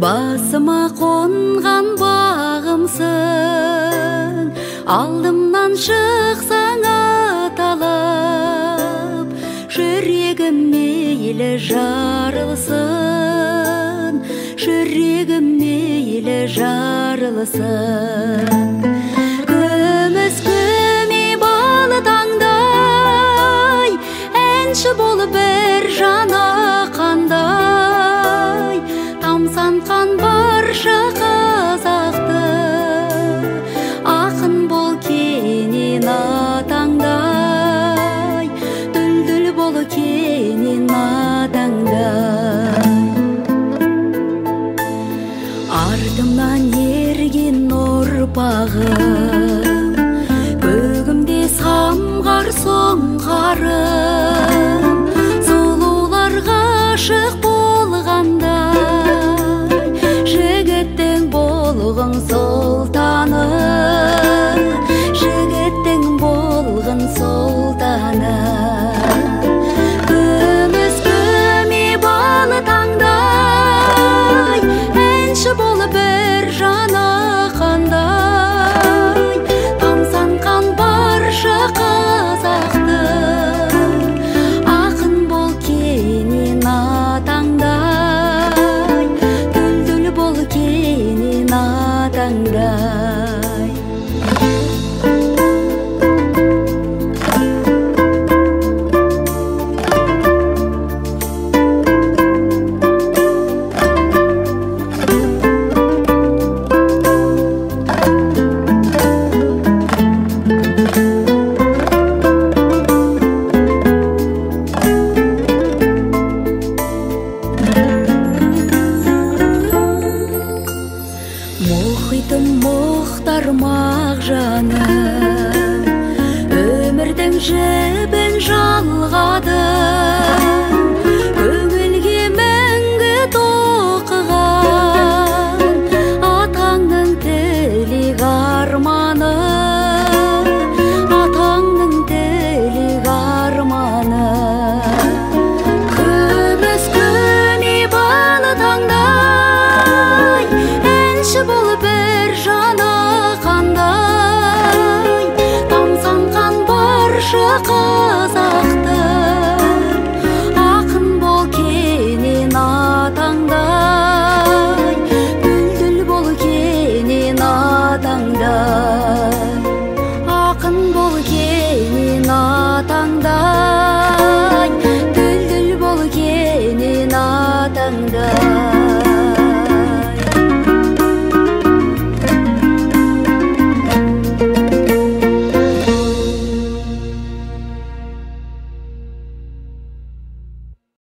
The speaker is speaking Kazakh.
Басыма қонған бағымсың, алдымнан шықсаң аталып, жүрегім мейлі жарылсын, жүрегім мейлі жарылсын. Күміс күмей балы таңдай, әнші болып бір жана қандай, тамсанған барша қазақты, ақын бол кенен атаңдай, дүлдүл бол кенен атаңдай. Артымнан ерген ұрпағым, көгімде самғар соңғарым, сұлулар ғашық болғандай, жігіттің болғын сұлтаны, жігіттің болғын сұлтаны. Күміс күмей балы таңдай, әнші болып бір жана қандай, тамсанған барша қазақты, ақын бол кенен атаңдай, дүлдүл бол кенен атаңдай. Мұхитым мұхтар мағжаным, өмірдің жібін жалғадым.